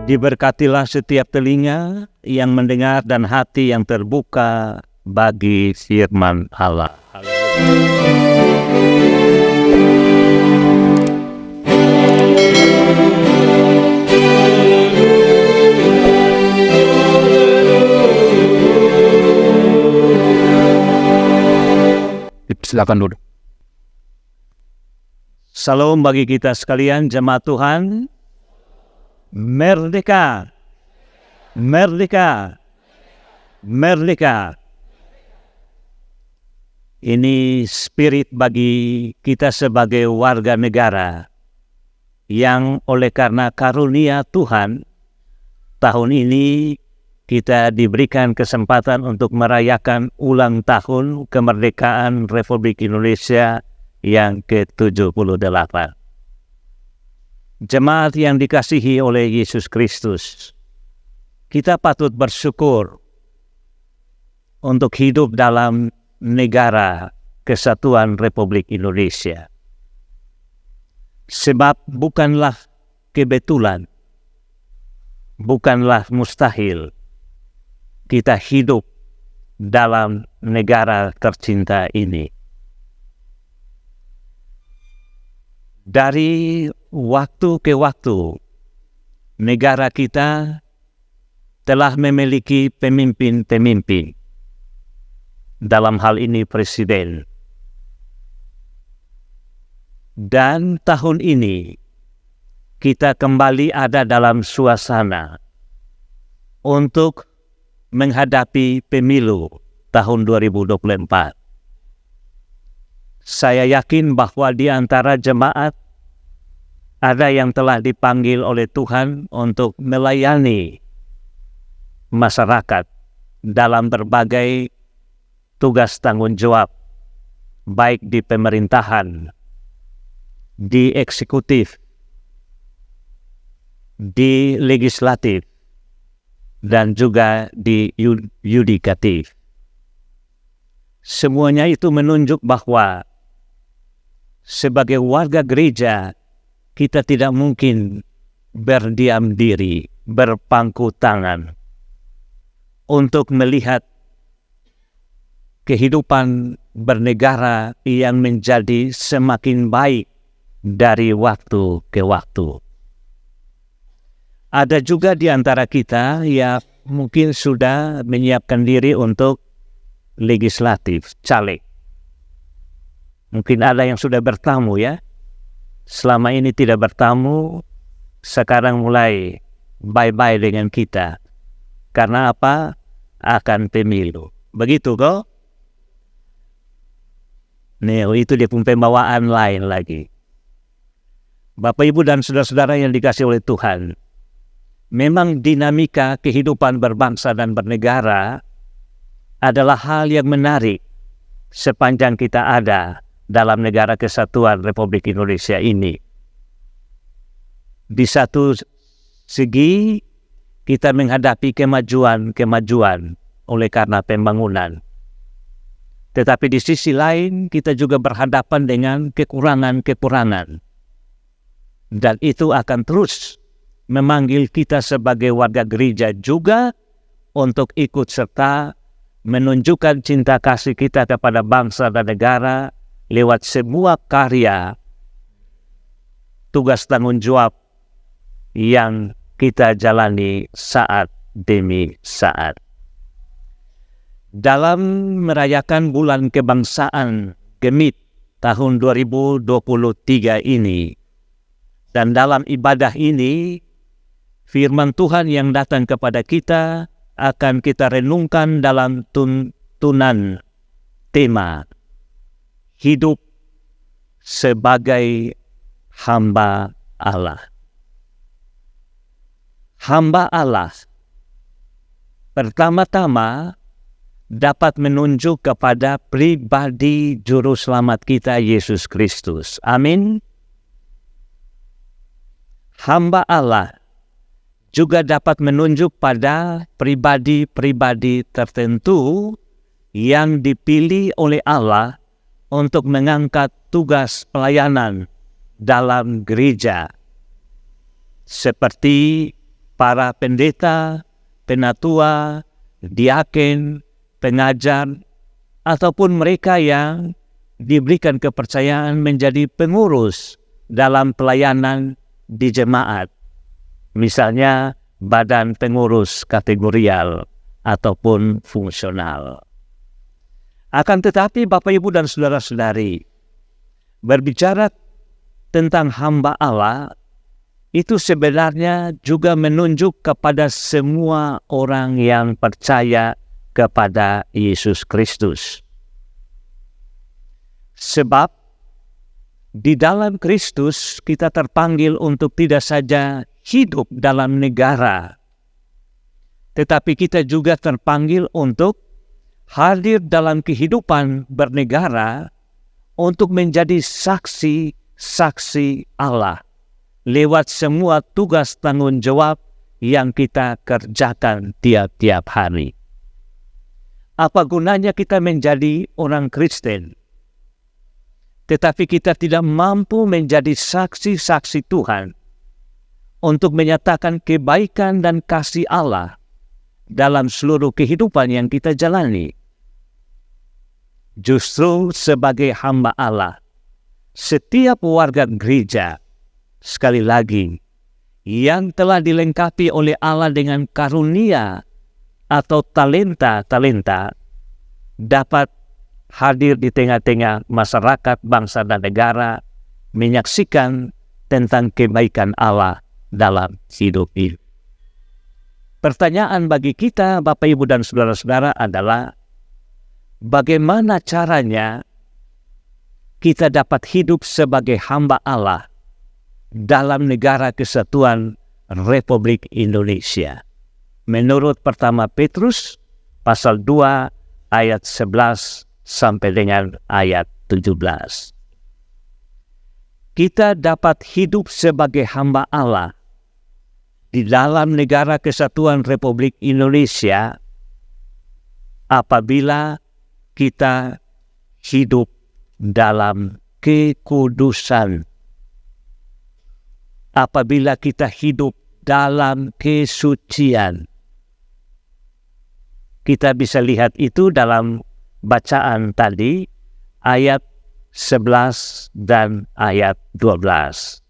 Diberkatilah setiap telinga yang mendengar dan hati yang terbuka bagi firman Allah. Silakan duduk. Salam bagi kita sekalian, jemaat Tuhan. Merdeka, merdeka, merdeka. Ini spirit bagi kita sebagai warga negara yang oleh karena karunia Tuhan, tahun ini kita diberikan kesempatan untuk merayakan ulang tahun kemerdekaan Republik Indonesia yang ke-78. Jemaat yang dikasihi oleh Yesus Kristus, kita patut bersyukur untuk hidup dalam negara kesatuan Republik Indonesia. Sebab bukanlah kebetulan, bukanlah mustahil kita hidup dalam negara tercinta ini. Dari waktu ke waktu, negara kita telah memiliki pemimpin-pemimpin. Dalam hal ini presiden. Dan tahun ini kita kembali ada dalam suasana untuk menghadapi pemilu tahun 2024. Saya yakin bahwa di antara jemaat ada yang telah dipanggil oleh Tuhan untuk melayani masyarakat dalam berbagai tugas tanggung jawab, baik di pemerintahan, di eksekutif, di legislatif, dan juga di yudikatif. Semuanya itu menunjuk bahwa sebagai warga gereja, kita tidak mungkin berdiam diri, berpangku tangan untuk melihat kehidupan bernegara yang menjadi semakin baik dari waktu ke waktu. Ada juga di antara kita yang mungkin sudah menyiapkan diri untuk legislatif, caleg. Mungkin ada yang sudah bertamu ya. Selama ini tidak bertamu, sekarang mulai bye-bye dengan kita. Karena apa? Akan pemilu. Begitu kok? Nih, itu dia pembawaan lain lagi. Bapak, Ibu, dan saudara-saudara yang dikasihi oleh Tuhan, memang dinamika kehidupan berbangsa dan bernegara adalah hal yang menarik sepanjang kita ada dalam negara kesatuan Republik Indonesia ini. Di satu segi, kita menghadapi kemajuan oleh karena pembangunan. Tetapi di sisi lain, kita juga berhadapan dengan kekurangan-kekurangan. Dan itu akan terus memanggil kita sebagai warga gereja juga untuk ikut serta menunjukkan cinta kasih kita kepada bangsa dan negara lewat semua karya, tugas tanggung jawab yang kita jalani saat demi saat. Dalam merayakan bulan kebangsaan Gemit tahun 2023 ini, dan dalam ibadah ini, firman Tuhan yang datang kepada kita akan kita renungkan dalam tuntunan tema hidup sebagai hamba Allah. Hamba Allah pertama-tama dapat menunjuk kepada pribadi juru selamat kita Yesus Kristus. Amin. Hamba Allah juga dapat menunjuk pada pribadi-pribadi tertentu yang dipilih oleh Allah untuk mengangkat tugas pelayanan dalam gereja, seperti para pendeta, penatua, diaken, pengajar, ataupun mereka yang diberikan kepercayaan menjadi pengurus dalam pelayanan di jemaat. Misalnya badan pengurus kategorial ataupun fungsional. Akan tetapi Bapak, Ibu, dan saudara-saudari, berbicara tentang hamba Allah, itu sebenarnya juga menunjuk kepada semua orang yang percaya kepada Yesus Kristus. Sebab di dalam Kristus kita terpanggil untuk tidak saja hidup dalam negara, tetapi kita juga terpanggil untuk hadir dalam kehidupan bernegara untuk menjadi saksi-saksi Allah lewat semua tugas tanggung jawab yang kita kerjakan tiap-tiap hari. Apa gunanya kita menjadi orang Kristen, tetapi kita tidak mampu menjadi saksi-saksi Tuhan untuk menyatakan kebaikan dan kasih Allah dalam seluruh kehidupan yang kita jalani? Justru sebagai hamba Allah, setiap warga gereja, sekali lagi, yang telah dilengkapi oleh Allah dengan karunia atau talenta-talenta, dapat hadir di tengah-tengah masyarakat, bangsa, dan negara, menyaksikan tentang kebaikan Allah dalam hidup ini. Pertanyaan bagi kita, Bapak, Ibu, dan saudara-saudara adalah, bagaimana caranya kita dapat hidup sebagai hamba Allah dalam negara kesatuan Republik Indonesia? Menurut pertama Petrus pasal 2 ayat 11 sampai dengan ayat 17. Kita dapat hidup sebagai hamba Allah di dalam negara kesatuan Republik Indonesia apabila kita hidup dalam kekudusan, apabila kita hidup dalam kesucian. Kita bisa lihat itu dalam bacaan tadi, ayat 11 dan ayat 12.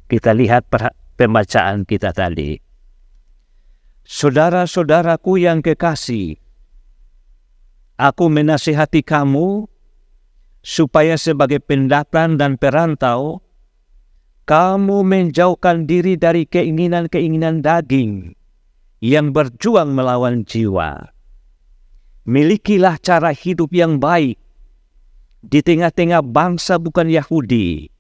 Kita lihat pembacaan kita tadi. Saudara-saudaraku yang kekasih, aku menasihati kamu supaya sebagai pendatang dan perantau, kamu menjauhkan diri dari keinginan-keinginan daging yang berjuang melawan jiwa. Milikilah cara hidup yang baik di tengah-tengah bangsa bukan Yahudi,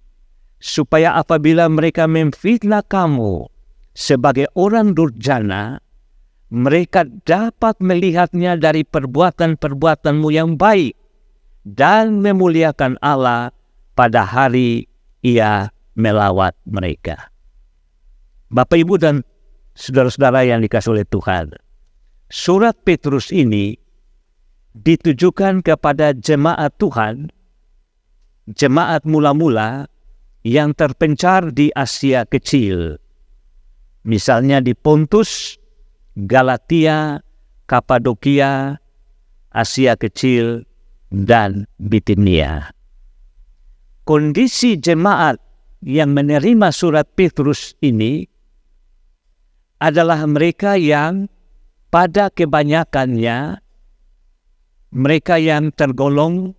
supaya apabila mereka memfitnah kamu sebagai orang durjana, mereka dapat melihatnya dari perbuatan-perbuatanmu yang baik dan memuliakan Allah pada hari Ia melawat mereka. Bapak, Ibu, dan saudara-saudara yang dikasihi oleh Tuhan, surat Petrus ini ditujukan kepada jemaat Tuhan, jemaat mula-mula yang terpencar di Asia Kecil. Misalnya di Pontus, Galatia, Kapadokia, Asia Kecil, dan Bitinia. Kondisi jemaat yang menerima surat Petrus ini adalah mereka yang pada kebanyakannya mereka yang tergolong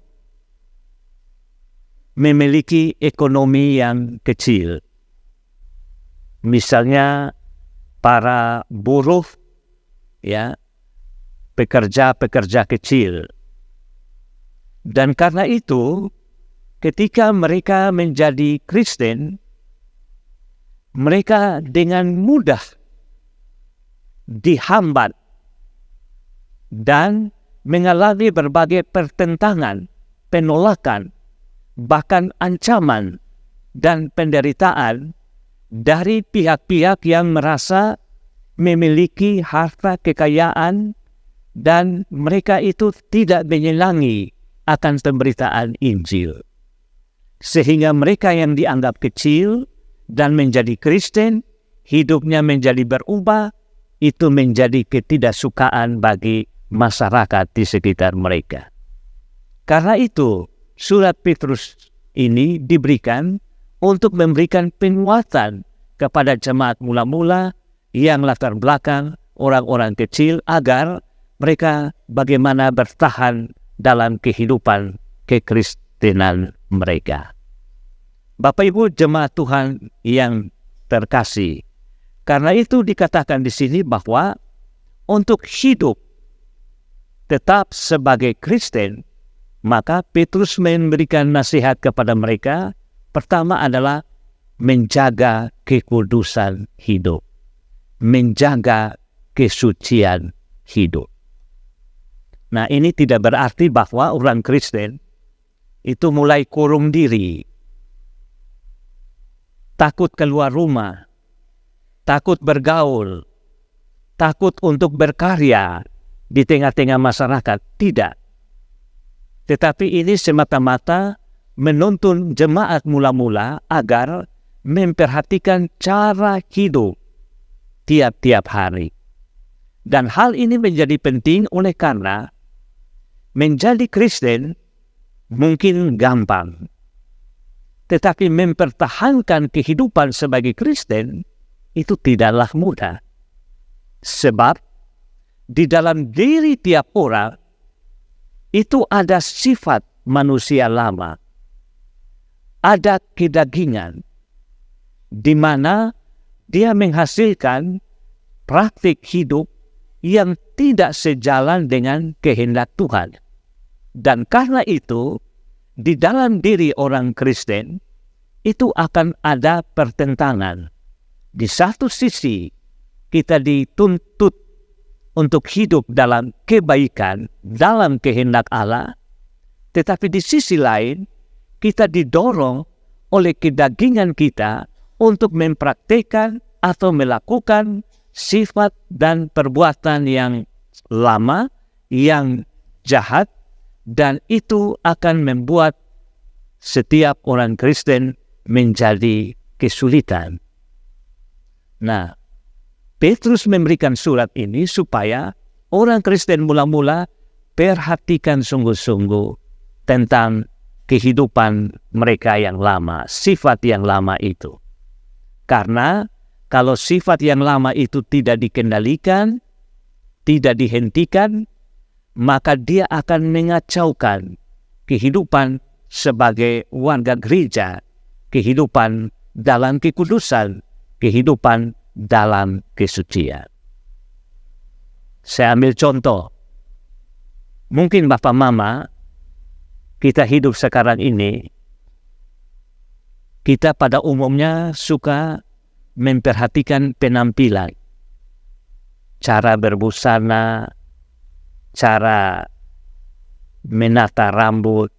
memiliki ekonomi yang kecil. Misalnya para buruh, ya, pekerja-pekerja kecil. Dan karena itu, ketika mereka menjadi Kristen, mereka dengan mudah dihambat dan mengalami berbagai pertentangan, penolakan, bahkan ancaman dan penderitaan dari pihak-pihak yang merasa memiliki harta kekayaan dan mereka itu tidak menyenangi akan pemberitaan Injil. Sehingga mereka yang dianggap kecil dan menjadi Kristen hidupnya menjadi berubah, itu menjadi ketidaksukaan bagi masyarakat di sekitar mereka. Karena itu, surat Petrus ini diberikan untuk memberikan penguatan kepada jemaat mula-mula yang latar belakang orang-orang kecil agar mereka bagaimana bertahan dalam kehidupan kekristenan mereka. Bapak Ibu jemaat Tuhan yang terkasih, karena itu dikatakan di sini bahwa untuk hidup tetap sebagai Kristen, maka Petrus memberikan nasihat kepada mereka. Pertama adalah menjaga kekudusan hidup, menjaga kesucian hidup. Nah, ini tidak berarti bahwa orang Kristen itu mulai kurung diri, takut keluar rumah, takut bergaul, takut untuk berkarya di tengah-tengah masyarakat. Tidak. Tetapi ini semata-mata menuntun jemaat mula-mula agar memperhatikan cara hidup tiap-tiap hari. Dan hal ini menjadi penting oleh karena menjadi Kristen mungkin gampang. Tetapi mempertahankan kehidupan sebagai Kristen itu tidaklah mudah. Sebab di dalam diri tiap orang itu ada sifat manusia lama. Ada kedagingan di mana dia menghasilkan praktik hidup yang tidak sejalan dengan kehendak Tuhan. Dan karena itu, di dalam diri orang Kristen itu akan ada pertentangan. Di satu sisi, kita dituntut untuk hidup dalam kebaikan, dalam kehendak Allah. Tetapi di sisi lain, kita didorong oleh kedagingan kita untuk mempraktikkan atau melakukan sifat dan perbuatan yang lama, yang jahat, dan itu akan membuat setiap orang Kristen menjadi kesulitan. Nah, Petrus memberikan surat ini supaya orang Kristen mula-mula perhatikan sungguh-sungguh tentang kehidupan mereka yang lama, sifat yang lama itu. Karena kalau sifat yang lama itu tidak dikendalikan, tidak dihentikan, maka dia akan mengacaukan kehidupan sebagai warga gereja, kehidupan dalam kekudusan, kehidupan dalam kesucian. Saya ambil contoh. Mungkin Bapak Mama, kita hidup sekarang ini, kita pada umumnya suka memperhatikan penampilan, cara berbusana, cara menata rambut,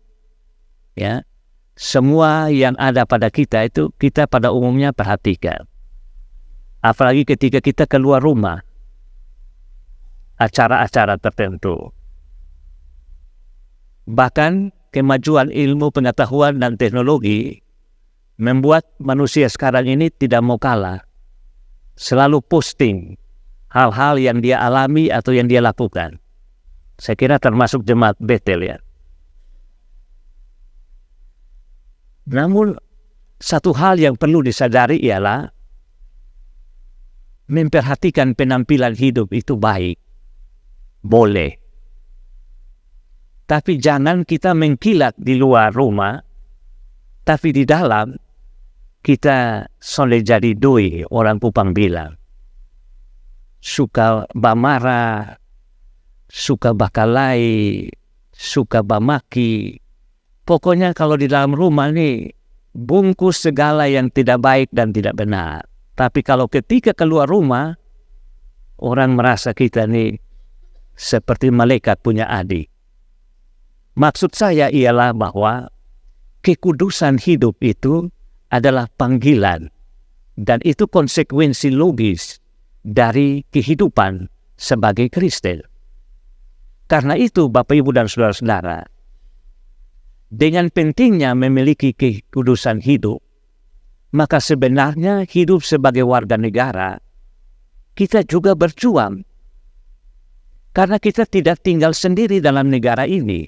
ya, semua yang ada pada kita itu kita pada umumnya perhatikan. Apalagi ketika kita keluar rumah, acara-acara tertentu. Bahkan kemajuan ilmu pengetahuan dan teknologi membuat manusia sekarang ini tidak mau kalah. Selalu posting hal-hal yang dia alami atau yang dia lakukan. Saya kira termasuk jemaat Betel ya. Namun satu hal yang perlu disadari ialah memperhatikan penampilan hidup itu baik. Boleh. Tapi jangan kita mengkilat di luar rumah, tapi di dalam kita soleh jadi doi, orang Kupang bilang. Suka bamara, suka bakalai, suka bamaki. Pokoknya kalau di dalam rumah nih, bungkus segala yang tidak baik dan tidak benar. Tapi kalau ketika keluar rumah, orang merasa kita nih seperti malaikat punya adik. Maksud saya ialah bahwa kekudusan hidup itu adalah panggilan dan itu konsekuensi logis dari kehidupan sebagai Kristen. Karena itu Bapak Ibu dan Saudara-saudara, dengan pentingnya memiliki kekudusan hidup, maka sebenarnya hidup sebagai warga negara, kita juga berjuang. Karena kita tidak tinggal sendiri dalam negara ini.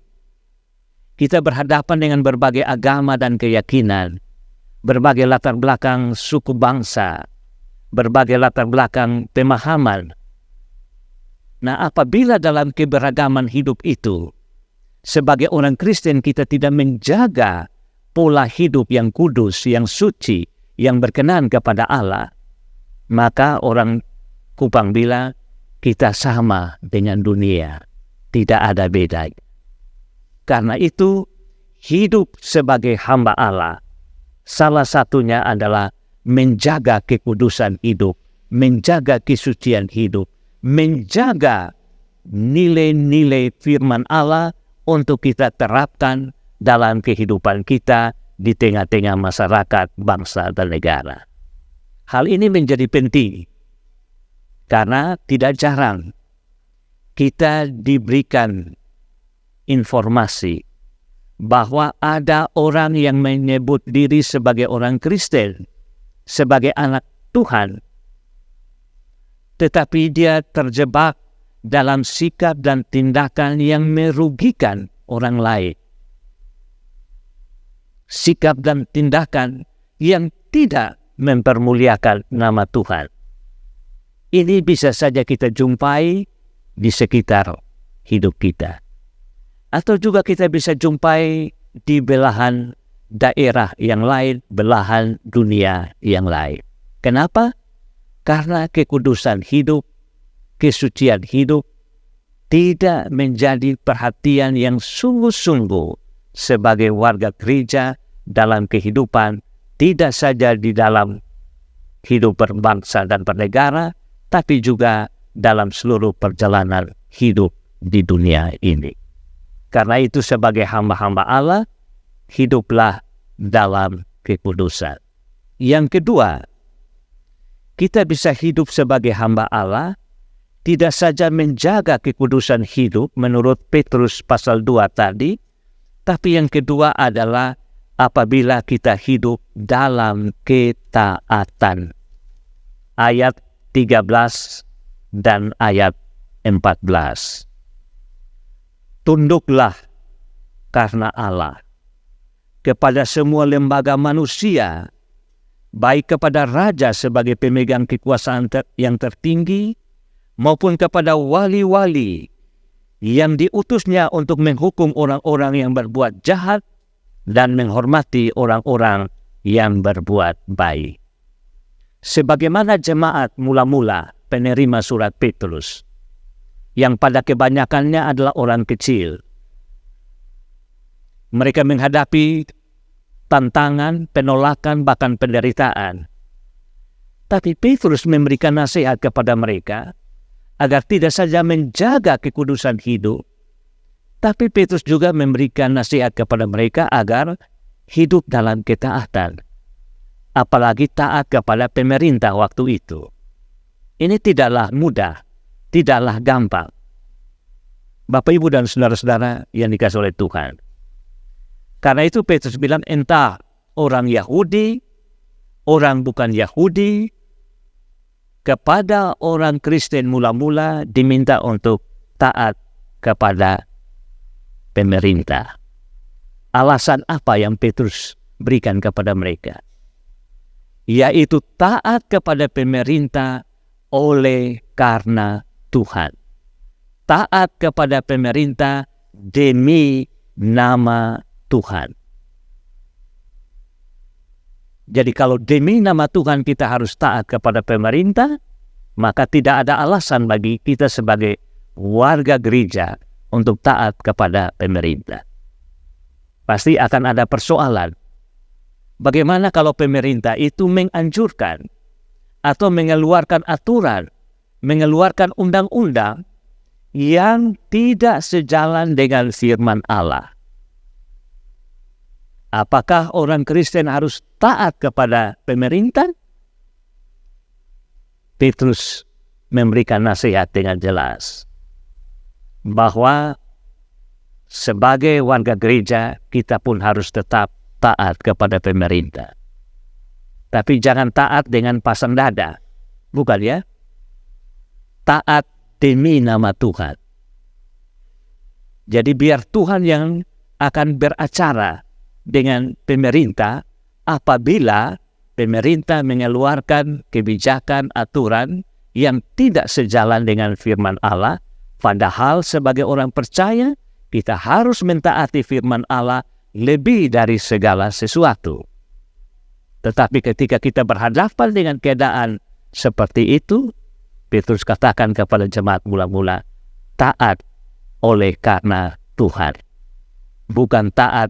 Kita berhadapan dengan berbagai agama dan keyakinan, berbagai latar belakang suku bangsa, berbagai latar belakang pemahaman. Nah, apabila dalam keberagaman hidup itu, sebagai orang Kristen kita tidak menjaga pola hidup yang kudus, yang suci, yang berkenan kepada Allah, maka orang Kupang bilang kita sama dengan dunia, tidak ada beda. Karena itu, hidup sebagai hamba Allah, salah satunya adalah menjaga kekudusan hidup, menjaga kesucian hidup, menjaga nilai-nilai firman Allah untuk kita terapkan dalam kehidupan kita di tengah-tengah masyarakat, bangsa, dan negara. Hal ini menjadi penting karena tidak jarang kita diberikan informasi bahwa ada orang yang menyebut diri sebagai orang Kristen, sebagai anak Tuhan, tetapi dia terjebak dalam sikap dan tindakan yang merugikan orang lain. Sikap dan tindakan yang tidak mempermuliakan nama Tuhan. Ini bisa saja kita jumpai di sekitar hidup kita. Atau juga kita bisa jumpai di belahan daerah yang lain, belahan dunia yang lain. Kenapa? Karena kekudusan hidup, kesucian hidup tidak menjadi perhatian yang sungguh-sungguh sebagai warga gereja dalam kehidupan, tidak saja di dalam hidup berbangsa dan bernegara, tapi juga dalam seluruh perjalanan hidup di dunia ini. Karena itu sebagai hamba-hamba Allah, hiduplah dalam kekudusan. Yang kedua, kita bisa hidup sebagai hamba Allah, tidak saja menjaga kekudusan hidup menurut Petrus pasal 2 tadi, tapi yang kedua adalah apabila kita hidup dalam ketaatan. Ayat 13 dan ayat 14. Tunduklah karena Allah kepada semua lembaga manusia, baik kepada raja sebagai pemegang kekuasaan yang tertinggi, maupun kepada wali-wali yang diutusnya untuk menghukum orang-orang yang berbuat jahat dan menghormati orang-orang yang berbuat baik. Sebagaimana jemaat mula-mula penerima surat Petrus, yang pada kebanyakannya adalah orang kecil. Mereka menghadapi tantangan, penolakan, bahkan penderitaan. Tapi Petrus memberikan nasihat kepada mereka agar tidak saja menjaga kekudusan hidup, tapi Petrus juga memberikan nasihat kepada mereka agar hidup dalam ketaatan. Apalagi taat kepada pemerintah waktu itu. Ini tidaklah mudah, tidaklah gampang. Bapak, Ibu, dan saudara-saudara yang dikasihi oleh Tuhan. Karena itu Petrus bilang, entah orang Yahudi, orang bukan Yahudi, kepada orang Kristen mula-mula diminta untuk taat kepada pemerintah. Alasan apa yang Petrus berikan kepada mereka? Yaitu taat kepada pemerintah oleh karena Tuhan. Taat kepada pemerintah demi nama Tuhan. Jadi kalau demi nama Tuhan kita harus taat kepada pemerintah, maka tidak ada alasan bagi kita sebagai warga gereja untuk taat kepada pemerintah. Pasti akan ada persoalan. Bagaimana kalau pemerintah itu menganjurkan atau mengeluarkan aturan, mengeluarkan undang-undang yang tidak sejalan dengan firman Allah? Apakah orang Kristen harus taat kepada pemerintah? Petrus memberikan nasihat dengan jelas bahwa sebagai warga gereja kita pun harus tetap taat kepada pemerintah. Tapi jangan taat dengan pasang dada. Bukan ya. Taat demi nama Tuhan. Jadi biar Tuhan yang akan beracara dengan pemerintah apabila pemerintah mengeluarkan kebijakan aturan yang tidak sejalan dengan firman Allah. Padahal sebagai orang percaya kita harus mentaati firman Allah lebih dari segala sesuatu. Tetapi ketika kita berhadapan dengan keadaan seperti itu, Petrus katakan kepada jemaat mula-mula, taat oleh karena Tuhan. Bukan taat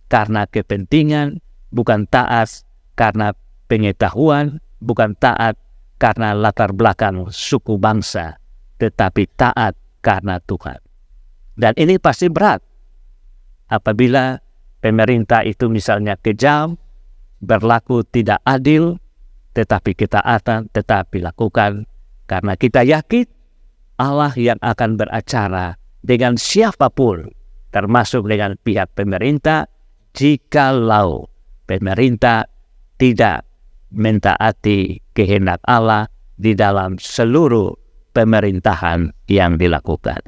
karena kepentingan, bukan taat karena pengetahuan, bukan taat karena latar belakang suku bangsa, tetapi taat karena Tuhan. Dan ini pasti berat. Apabila pemerintah itu misalnya kejam, berlaku tidak adil, tetapi ketaatan tetap dilakukan karena kita yakin Allah yang akan beracara dengan siapapun, termasuk dengan pihak pemerintah, jikalau pemerintah tidak mentaati kehendak Allah di dalam seluruh pemerintahan yang dilakukan.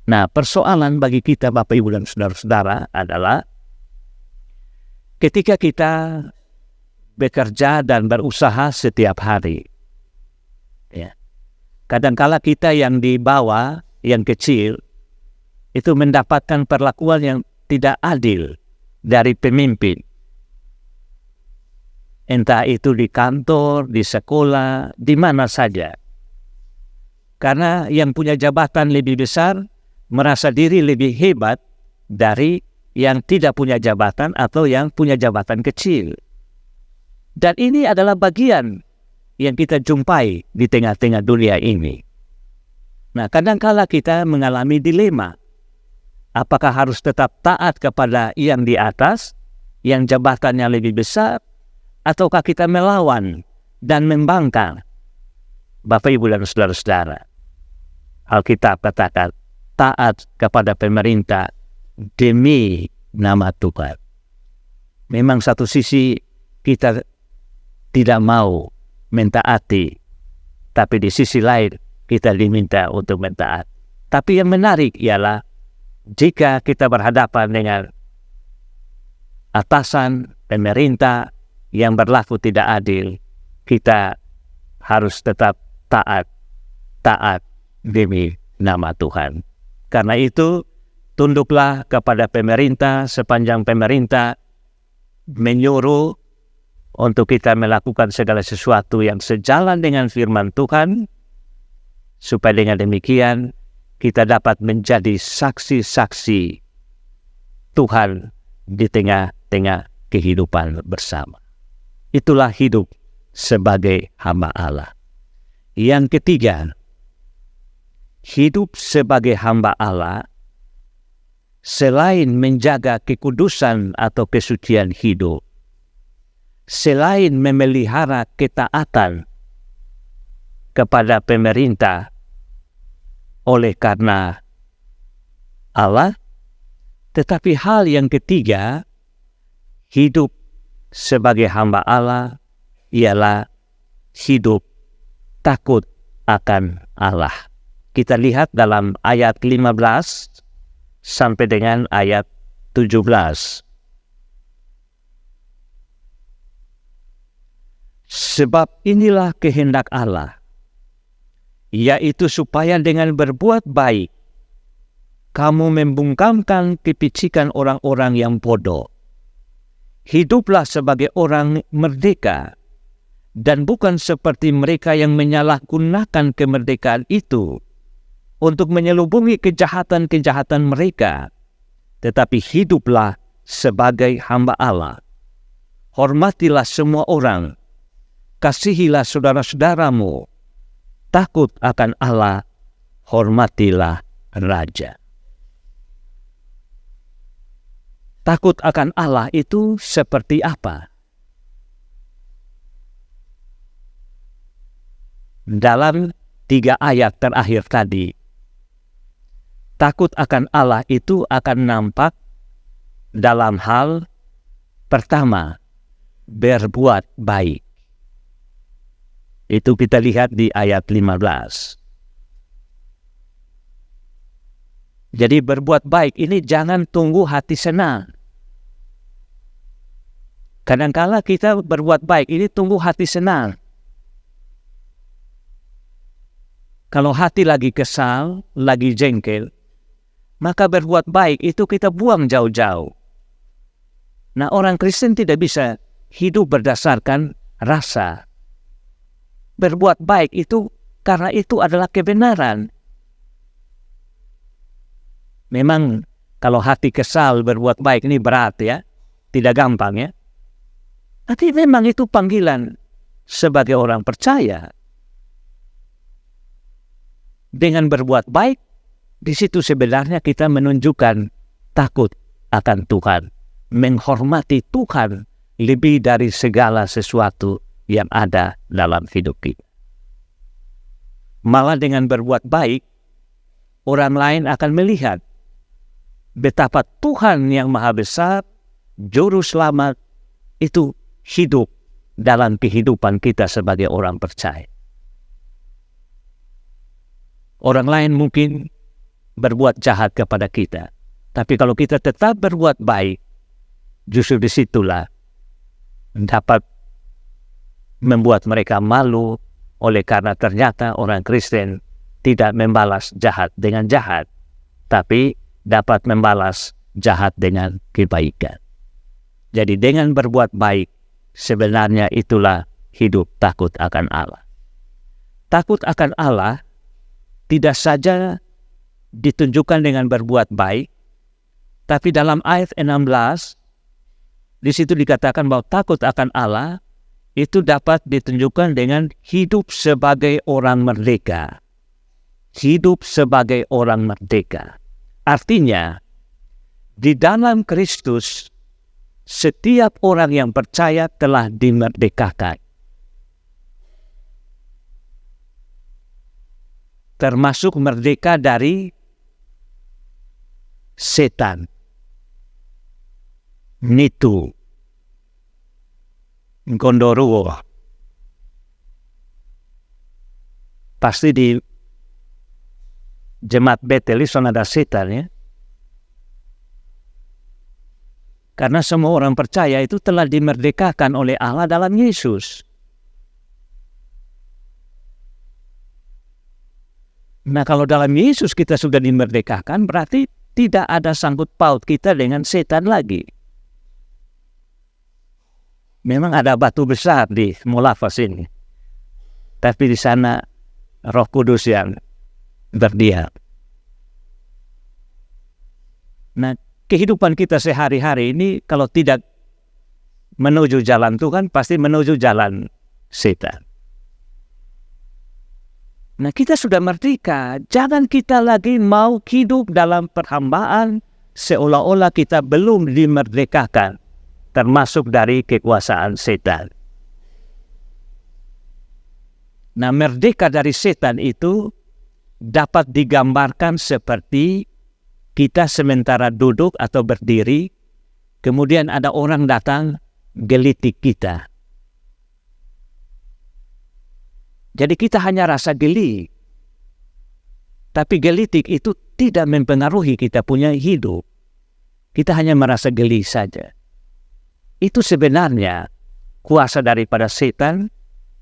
Nah, persoalan bagi kita Bapak Ibu dan Saudara-saudara adalah ketika kita bekerja dan berusaha setiap hari, ya, kadangkala kita yang di bawah, yang kecil, itu mendapatkan perlakuan yang tidak adil dari pemimpin. Entah itu di kantor, di sekolah, di mana saja. Karena yang punya jabatan lebih besar merasa diri lebih hebat dari yang tidak punya jabatan atau yang punya jabatan kecil. Dan ini adalah bagian yang kita jumpai di tengah-tengah dunia ini. Nah, kadangkala kita mengalami dilema. Apakah harus tetap taat kepada yang di atas, yang jabatannya lebih besar, ataukah kita melawan dan membangkang? Bapak, Ibu, dan Saudara-saudara, Alkitab katakan, taat kepada pemerintah demi nama Tuhan. Memang satu sisi kita tidak mau mentaati, tapi di sisi lain kita diminta untuk mentaati. Tapi yang menarik ialah jika kita berhadapan dengan atasan pemerintah yang berlaku tidak adil, kita harus tetap taat demi nama Tuhan. Karena itu, tunduklah kepada pemerintah sepanjang pemerintah menyuruh untuk kita melakukan segala sesuatu yang sejalan dengan firman Tuhan, supaya dengan demikian kita dapat menjadi saksi-saksi Tuhan di tengah-tengah kehidupan bersama. Itulah hidup sebagai hamba Allah. Yang ketiga, hidup sebagai hamba Allah selain menjaga kekudusan atau kesucian hidup, selain memelihara ketaatan kepada pemerintah oleh karena Allah, tetapi hal yang ketiga, hidup sebagai hamba Allah ialah hidup takut akan Allah. Kita lihat dalam ayat 15 sampai dengan ayat 17. Sebab inilah kehendak Allah, yaitu supaya dengan berbuat baik kamu membungkamkan kepicikan orang-orang yang bodoh. Hiduplah sebagai orang merdeka, dan bukan seperti mereka yang menyalahgunakan kemerdekaan itu untuk menyelubungi kejahatan-kejahatan mereka, tetapi hiduplah sebagai hamba Allah. Hormatilah semua orang, kasihilah saudara-saudaramu, takut akan Allah, hormatilah Raja. Takut akan Allah itu seperti apa? Dalam 3 ayat terakhir tadi, takut akan Allah itu akan nampak dalam hal pertama, berbuat baik. Itu kita lihat di ayat 15. Jadi berbuat baik ini jangan tunggu hati senang. Kadangkala kita berbuat baik ini tunggu hati senang. Kalau hati lagi kesal, lagi jengkel, maka berbuat baik itu kita buang jauh-jauh. Nah, orang Kristen tidak bisa hidup berdasarkan rasa. Berbuat baik itu karena itu adalah kebenaran. Memang kalau hati kesal berbuat baik ini berat ya, tidak gampang ya. Tapi memang itu panggilan sebagai orang percaya. Dengan berbuat baik, di situ sebenarnya kita menunjukkan takut akan Tuhan, menghormati Tuhan lebih dari segala sesuatu yang ada dalam hidup kita. Malah dengan berbuat baik, orang lain akan melihat betapa Tuhan yang Maha Besar, Juru Selamat, itu hidup dalam kehidupan kita sebagai orang percaya. Orang lain mungkin berbuat jahat kepada kita, tapi kalau kita tetap berbuat baik, justru disitulah dapat membuat mereka malu, oleh karena ternyata orang Kristen tidak membalas jahat dengan jahat, tapi dapat membalas jahat dengan kebaikan. Jadi dengan berbuat baik, sebenarnya itulah hidup takut akan Allah. Takut akan Allah tidak saja ditunjukkan dengan berbuat baik, tapi dalam ayat 16, di situ dikatakan bahwa takut akan Allah itu dapat ditunjukkan dengan hidup sebagai orang merdeka. Hidup sebagai orang merdeka. Artinya, di dalam Kristus, setiap orang yang percaya telah dimerdekakan. Termasuk merdeka dari setan, nitu, gondoruo. Pasti di jemaat Betel ada setan ya. Karena semua orang percaya itu telah dimerdekakan oleh Allah dalam Yesus. Nah, kalau dalam Yesus kita sudah dimerdekakan, berarti tidak ada sangkut paut kita dengan setan lagi. Memang ada batu besar di Molafas ini, tapi di sana Roh Kudus yang berdiam. Nah, kehidupan kita sehari-hari ini kalau tidak menuju jalan Tuhan, pasti menuju jalan setan. Nah, kita sudah merdeka. Jangan kita lagi mau hidup dalam perhambaan seolah-olah kita belum dimerdekakan, termasuk dari kekuasaan setan. Nah, merdeka dari setan itu dapat digambarkan seperti kita sementara duduk atau berdiri, kemudian ada orang datang gelitik kita. Jadi kita hanya rasa geli. Tapi gelitik itu tidak mempengaruhi kita punya hidup. Kita hanya merasa geli saja. Itu sebenarnya kuasa daripada setan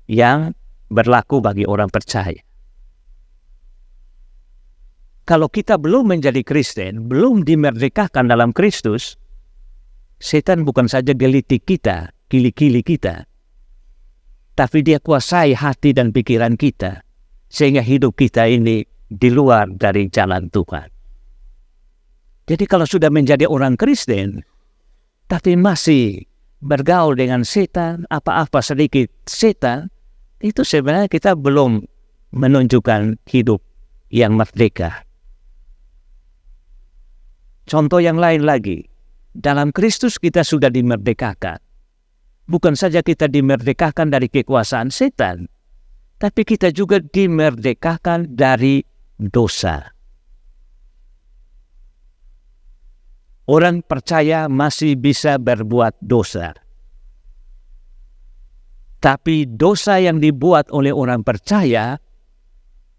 yang berlaku bagi orang percaya. Kalau kita belum menjadi Kristen, belum dimerdekakan dalam Kristus, setan bukan saja gelitik kita, kili-kili kita, tapi dia kuasai hati dan pikiran kita, sehingga hidup kita ini di luar dari jalan Tuhan. Jadi kalau sudah menjadi orang Kristen, tapi masih bergaul dengan setan, apa-apa sedikit setan, itu sebenarnya kita belum menunjukkan hidup yang merdeka. Contoh yang lain lagi, dalam Kristus kita sudah dimerdekakan. Bukan saja kita dimerdekakan dari kekuasaan setan, tapi kita juga dimerdekakan dari dosa. Orang percaya masih bisa berbuat dosa. Tapi dosa yang dibuat oleh orang percaya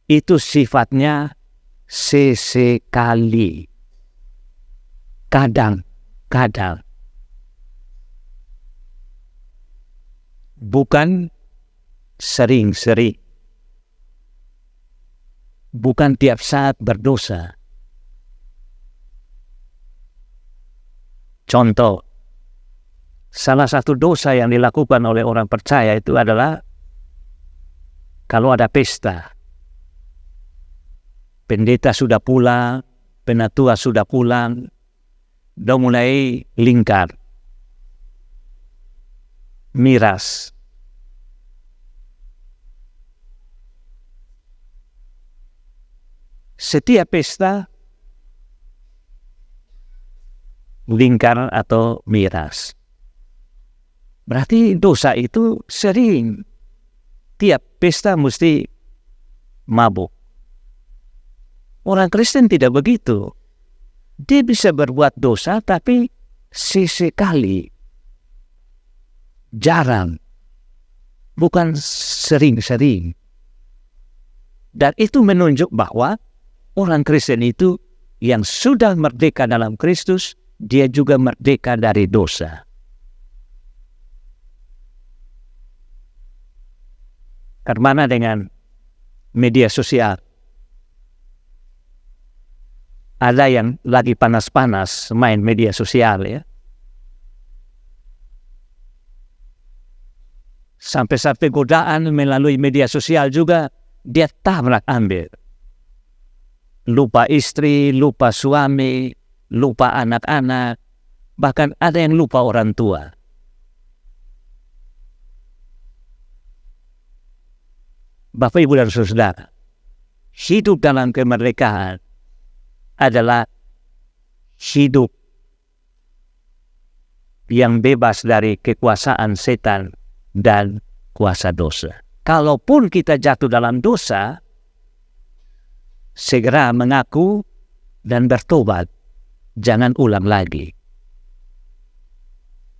itu sifatnya sesekali, kadang-kadang, bukan sering-sering, bukan tiap saat berdosa. Contoh, salah satu dosa yang dilakukan oleh orang percaya itu adalah kalau ada pesta. Pendeta sudah pulang, penatua sudah pulang, udah mulai lingkar, miras. Setiap pesta, lingkar atau miras. Berarti dosa itu sering. Tiap pesta mesti mabuk. Orang Kristen tidak begitu. Dia bisa berbuat dosa tapi sesekali. Jarang. Bukan sering-sering. Dan itu menunjuk bahwa orang Kristen itu yang sudah merdeka dalam Kristus, dia juga merdeka dari dosa. Karena dengan media sosial, ada yang lagi panas-panas main media sosial ya. Sampai-sampai godaan melalui media sosial juga dia tabrak ambil. Lupa istri, lupa suami, lupa anak-anak, bahkan ada yang lupa orang tua. Bapak, Ibu, dan Saudara, hidup dalam kemerdekaan adalah hidup yang bebas dari kekuasaan setan dan kuasa dosa. Kalaupun kita jatuh dalam dosa, segera mengaku dan bertobat. Jangan ulang lagi.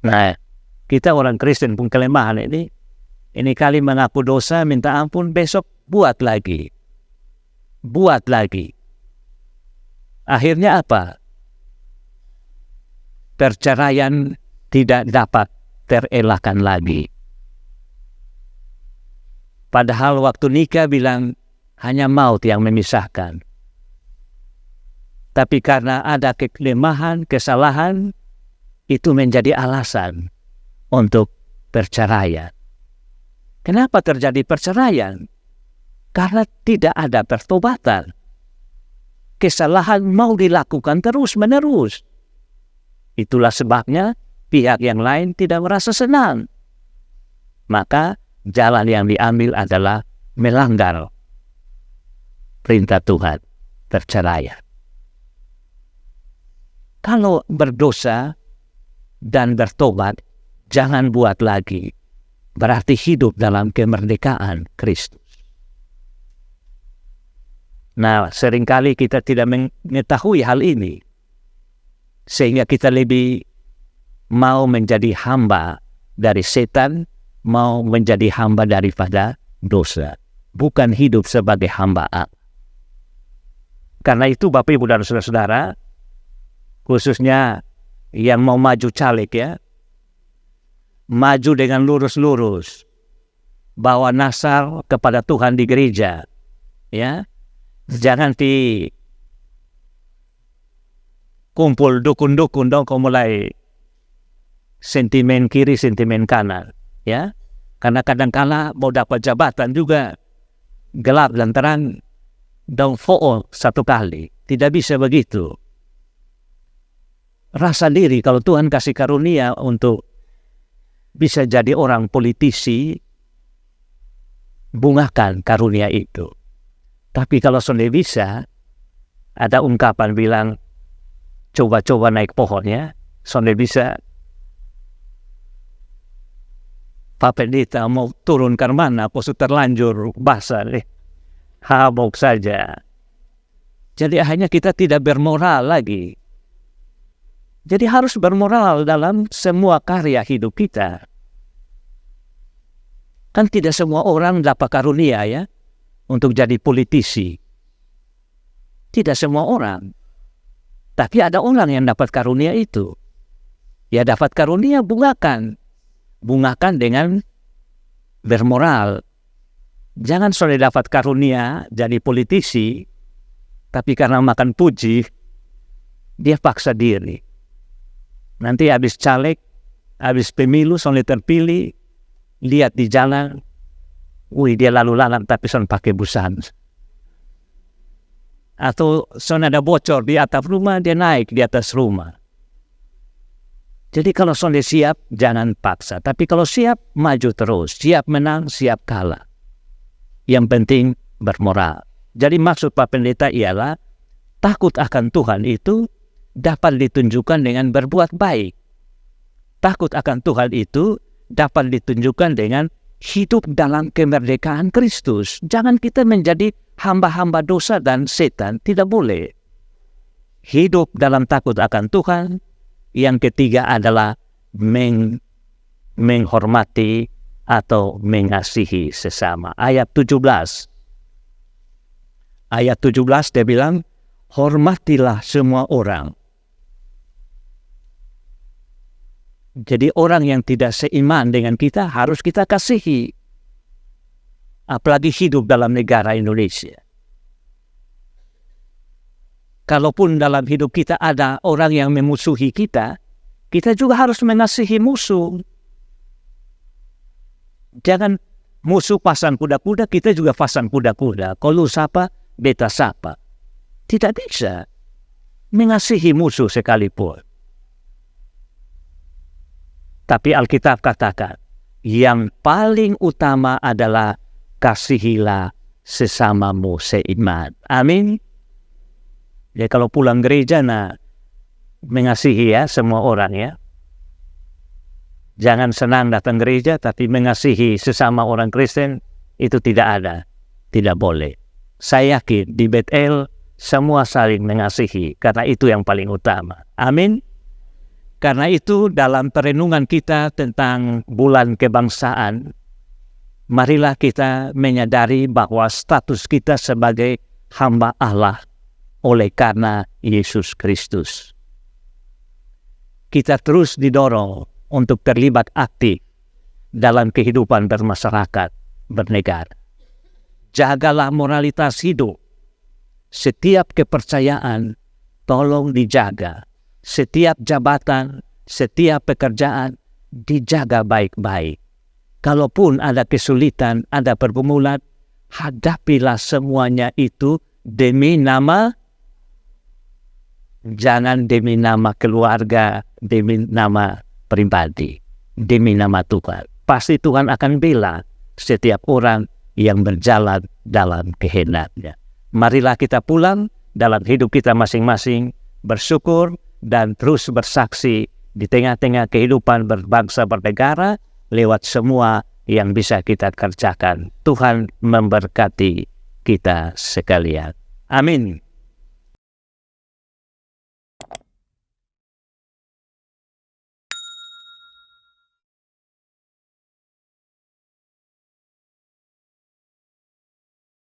Nah, kita orang Kristen pun kelemahan ini. Ini kali mengaku dosa, minta ampun, besok buat lagi. Buat lagi. Akhirnya apa? Perceraian tidak dapat terelakkan lagi. Padahal waktu nikah bilang hanya maut yang memisahkan. Tapi karena ada kelemahan, kesalahan, itu menjadi alasan untuk perceraian. Kenapa terjadi perceraian? Karena tidak ada pertobatan. Kesalahan mau dilakukan terus-menerus. Itulah sebabnya pihak yang lain tidak merasa senang. Maka jalan yang diambil adalah melanggar perintah Tuhan, perceraian. Kalau berdosa dan bertobat, jangan buat lagi. Berarti hidup dalam kemerdekaan Kristus. Nah, seringkali kita tidak mengetahui hal ini. Sehingga kita lebih mau menjadi hamba dari setan, mau menjadi hamba daripada dosa. Bukan hidup sebagai hamba Allah. Karena itu Bapak, Ibu, dan Saudara-saudara, khususnya yang mau maju caleg ya, maju dengan lurus-lurus, bawa nasar kepada Tuhan di gereja, ya, jangan kumpul dukun-dukun dong kau mulai sentimen kiri, sentimen kanan, ya, karena kadang-kala mau dapat jabatan juga gelap dan terang, dong fo'o satu kali, tidak bisa begitu. Rasa diri kalau Tuhan kasih karunia untuk bisa jadi orang politisi, bungakan karunia itu. Tapi kalau sudah bisa, ada ungkapan bilang, coba-coba naik pohonnya, sudah bisa, Pak Pendeta mau turun ke mana, posu terlanjur basah, habok saja. Jadi akhirnya kita tidak bermoral lagi. Jadi harus bermoral dalam semua karya hidup kita. Kan tidak semua orang dapat karunia ya untuk jadi politisi. Tidak semua orang. Tapi ada orang yang dapat karunia itu. Ya dapat karunia bungakan. Bungakan dengan bermoral. Jangan soalnya dapat karunia jadi politisi, tapi karena makan puji, dia paksa diri. Nanti habis caleg, habis pemilu, soalnya terpilih, lihat di jalan, wih dia lalu lalang tapi son pakai busana. Atau son ada bocor di atap rumah, dia naik di atas rumah. Jadi kalau son dia siap, jangan paksa. Tapi kalau siap, maju terus. Siap menang, siap kalah. Yang penting bermoral. Jadi maksud Pak Pendeta ialah takut akan Tuhan itu dapat ditunjukkan dengan berbuat baik. Takut akan Tuhan itu dapat ditunjukkan dengan hidup dalam kemerdekaan Kristus. Jangan kita menjadi hamba-hamba dosa dan setan. Tidak boleh. Hidup dalam takut akan Tuhan. Yang ketiga adalah menghormati atau mengasihi sesama. Ayat 17. Ayat 17 dia bilang, hormatilah semua orang. Jadi orang yang tidak seiman dengan kita harus kita kasihi. Apalagi hidup dalam negara Indonesia. Kalaupun dalam hidup kita ada orang yang memusuhi kita, kita juga harus mengasihi musuh. Jangan musuh pasang kuda-kuda, kita juga pasang kuda-kuda. Kalau sapa, beta sapa. Tidak bisa mengasihi musuh sekalipun. Tapi Alkitab katakan, yang paling utama adalah kasihilah sesamamu seiman. Amin. Ya kalau pulang gereja, mengasihi ya semua orang ya. Jangan senang datang gereja, tapi mengasihi sesama orang Kristen, itu tidak ada. Tidak boleh. Saya yakin di Bethel, semua saling mengasihi, karena itu yang paling utama. Amin. Karena itu dalam perenungan kita tentang bulan kebangsaan, marilah kita menyadari bahwa status kita sebagai hamba Allah oleh karena Yesus Kristus. Kita terus didorong untuk terlibat aktif dalam kehidupan bermasyarakat, bernegara. Jagalah moralitas hidup. Setiap kepercayaan tolong dijaga. Setiap jabatan, setiap pekerjaan dijaga baik-baik. Kalaupun ada kesulitan, ada pergumulan, hadapilah semuanya itu demi nama. Jangan demi nama keluarga, demi nama pribadi, demi nama Tuhan. Pasti Tuhan akan bela setiap orang yang berjalan dalam kehendak-Nya. Marilah kita pulang dalam hidup kita masing-masing, bersyukur dan terus bersaksi di tengah-tengah kehidupan berbangsa bernegara lewat semua yang bisa kita kerjakan. Tuhan memberkati kita sekalian. Amin.